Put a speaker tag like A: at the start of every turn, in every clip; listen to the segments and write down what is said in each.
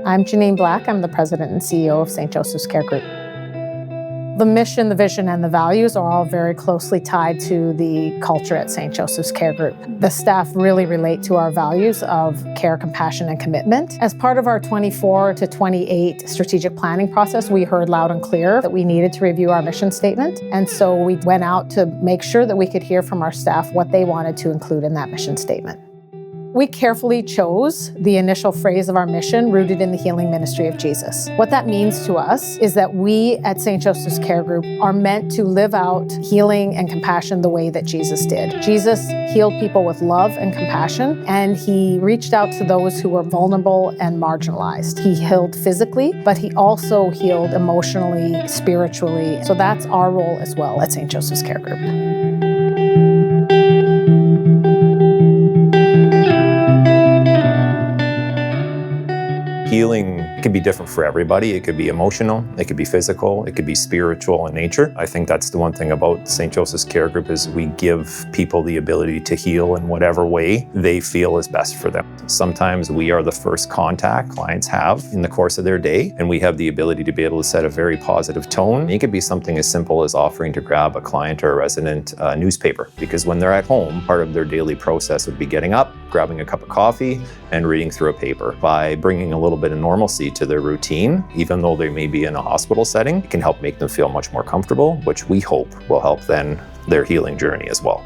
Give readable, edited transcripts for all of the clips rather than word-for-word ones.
A: I'm Janine Black. I'm the president and CEO of St. Joseph's Care Group. The mission, the vision, and the values are all very closely tied to the culture at St. Joseph's Care Group. The staff really relate to our values of care, compassion, and commitment. As part of our 24 to 28 strategic planning process, we heard loud and clear that we needed to review our mission statement. And so we went out to make sure that we could hear from our staff what they wanted to include in that mission statement. We carefully chose the initial phrase of our mission, rooted in the healing ministry of Jesus. What that means to us is that we at St. Joseph's Care Group are meant to live out healing and compassion the way that Jesus did. Jesus healed people with love and compassion, and he reached out to those who were vulnerable and marginalized. He healed physically, but he also healed emotionally, spiritually. So that's our role as well at St. Joseph's Care Group.
B: Healing can be different for everybody. It could be emotional, it could be physical, it could be spiritual in nature. I think that's the one thing about St. Joseph's Care Group is we give people the ability to heal in whatever way they feel is best for them. Sometimes we are the first contact clients have in the course of their day, and we have the ability to be able to set a very positive tone. It could be something as simple as offering to grab a client or a resident a newspaper, because when they're at home, part of their daily process would be getting up, grabbing a cup of coffee, and reading through a paper. By bringing a little bit of normalcy to their routine, even though they may be in a hospital setting, it can help make them feel much more comfortable, which we hope will help then their healing journey as well.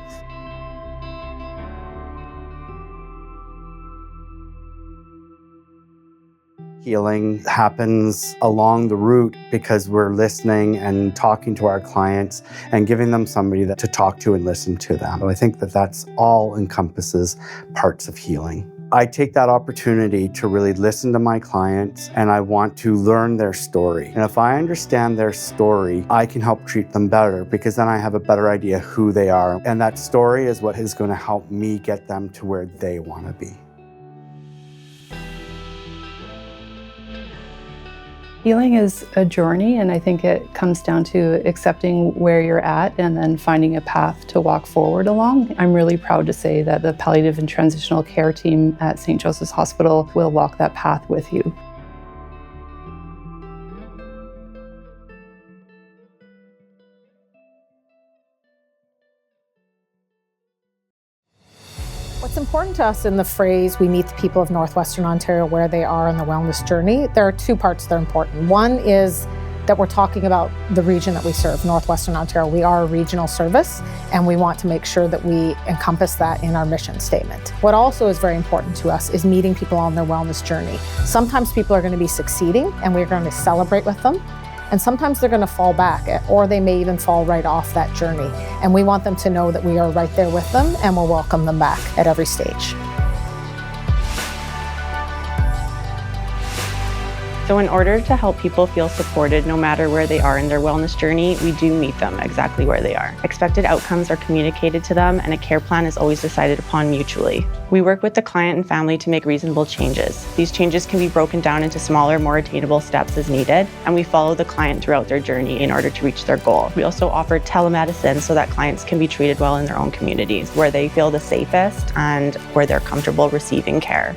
C: Healing happens along the route because we're listening and talking to our clients and giving them somebody to talk to and listen to them. I think that's all encompasses parts of healing. I take that opportunity to really listen to my clients, and I want to learn their story. And if I understand their story, I can help treat them better, because then I have a better idea who they are. And that story is what is going to help me get them to where they want to be.
D: Healing is a journey, and I think it comes down to accepting where you're at and then finding a path to walk forward along. I'm really proud to say that the palliative and transitional care team at St. Joseph's Hospital will walk that path with you.
A: What's important to us in the phrase, we meet the people of Northwestern Ontario where they are in the wellness journey, there are two parts that are important. One is that we're talking about the region that we serve, Northwestern Ontario. We are a regional service, and we want to make sure that we encompass that in our mission statement. What also is very important to us is meeting people on their wellness journey. Sometimes people are going to be succeeding, and we're going to celebrate with them. And sometimes they're going to fall back, or they may even fall right off that journey. And we want them to know that we are right there with them and we'll welcome them back at every stage.
E: So in order to help people feel supported no matter where they are in their wellness journey, we do meet them exactly where they are. Expected outcomes are communicated to them, and a care plan is always decided upon mutually. We work with the client and family to make reasonable changes. These changes can be broken down into smaller, more attainable steps as needed, and we follow the client throughout their journey in order to reach their goal. We also offer telemedicine so that clients can be treated well in their own communities, where they feel the safest and where they're comfortable receiving care.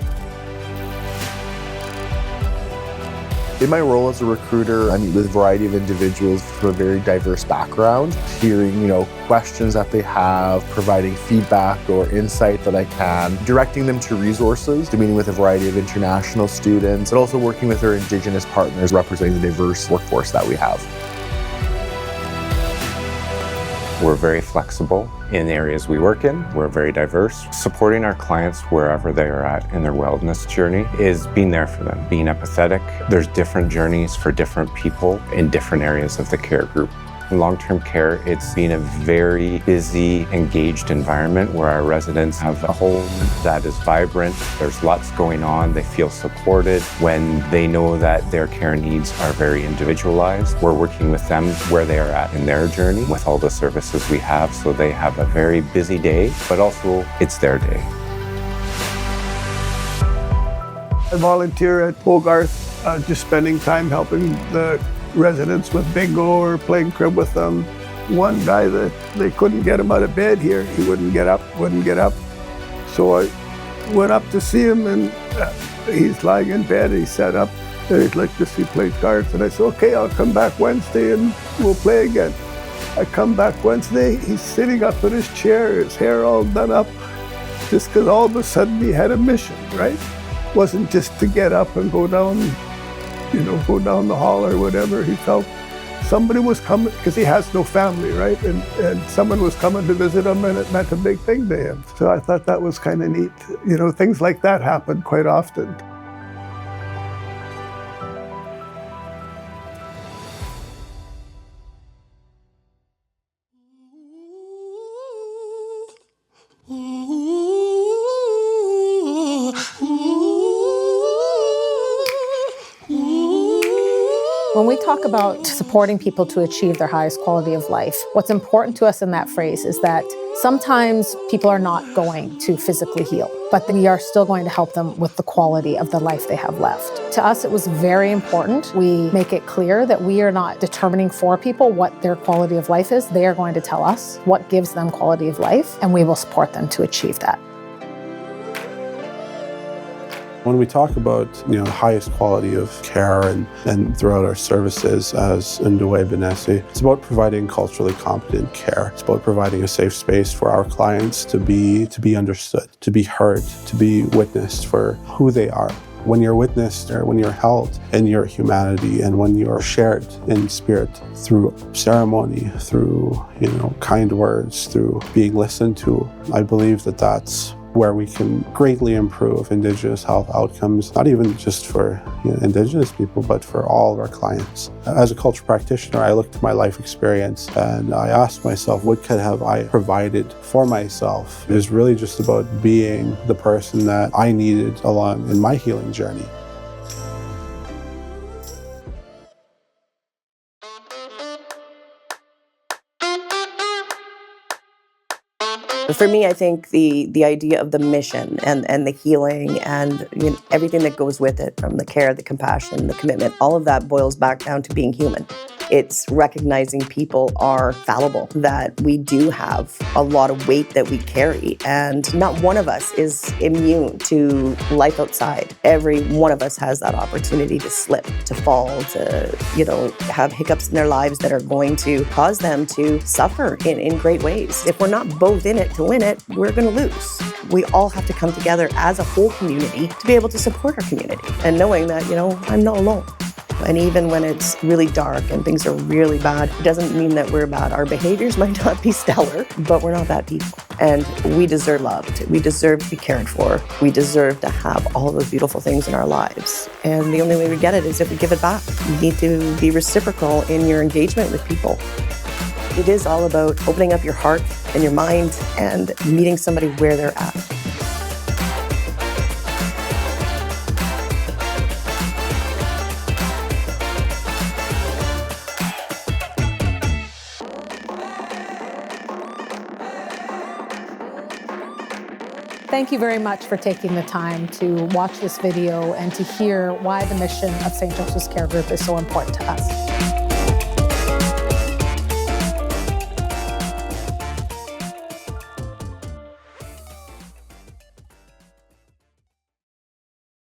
F: In my role as a recruiter, I meet with a variety of individuals from a very diverse background, hearing, questions that they have, providing feedback or insight that I can, directing them to resources, meeting with a variety of international students, and also working with our Indigenous partners representing the diverse workforce that we have.
G: We're very flexible in the areas we work in. We're very diverse. Supporting our clients wherever they are at in their wellness journey is being there for them, being empathetic. There's different journeys for different people in different areas of the care group. In long-term care, it's been a very busy, engaged environment where our residents have a home that is vibrant. There's lots going on. They feel supported when they know that their care needs are very individualized. We're working with them where they are at in their journey with all the services we have, so they have a very busy day, but also it's their day.
H: I volunteer at Hogarth, just spending time helping the residents with bingo or playing crib with them. One guy that they couldn't get him out of bed here, he wouldn't get up. So I went up to see him, and he's lying in bed. He sat up, He'd like to see play cards. And I said, okay, I'll come back Wednesday and we'll play again. I come back Wednesday, he's sitting up in his chair, his hair all done up, just because all of a sudden he had a mission, right? It wasn't just to get up and go down, go down the hall or whatever. He felt somebody was coming, because he has no family, right? And someone was coming to visit him, and it meant a big thing to him. So I thought that was kind of neat. Things like that happen quite often.
A: When we talk about supporting people to achieve their highest quality of life, what's important to us in that phrase is that sometimes people are not going to physically heal, but we are still going to help them with the quality of the life they have left. To us, it was very important. We make it clear that we are not determining for people what their quality of life is. They are going to tell us what gives them quality of life, and we will support them to achieve that.
I: When we talk about the highest quality of care and throughout our services as Nduwe Benesi, it's about providing culturally competent care. It's about providing a safe space for our clients to be understood, to be heard, to be witnessed for who they are. When you're witnessed or when you're held in your humanity and when you're shared in spirit through ceremony, through kind words, through being listened to, I believe that that's where we can greatly improve Indigenous health outcomes, not even just for Indigenous people, but for all of our clients. As a culture practitioner, I looked at my life experience and I asked myself, what could have I provided for myself? It was really just about being the person that I needed along in my healing journey.
J: For me, I think the idea of the mission and the healing and everything that goes with it, from the care, the compassion, the commitment, all of that boils back down to being human. It's recognizing people are fallible, that we do have a lot of weight that we carry, and not one of us is immune to life outside. Every one of us has that opportunity to slip, to fall, to have hiccups in their lives that are going to cause them to suffer in great ways. If we're not both in it to win it, we're going to lose. We all have to come together as a whole community to be able to support our community, and knowing that, I'm not alone. And even when it's really dark and things are really bad, it doesn't mean that we're bad. Our behaviors might not be stellar, but we're not bad people. And we deserve love. We deserve to be cared for. We deserve to have all those beautiful things in our lives. And the only way we get it is if we give it back. You need to be reciprocal in your engagement with people. It is all about opening up your heart and your mind and meeting somebody where they're at.
A: Thank you very much for taking the time to watch this video and to hear why the mission of St. Joseph's Care Group is so important to us.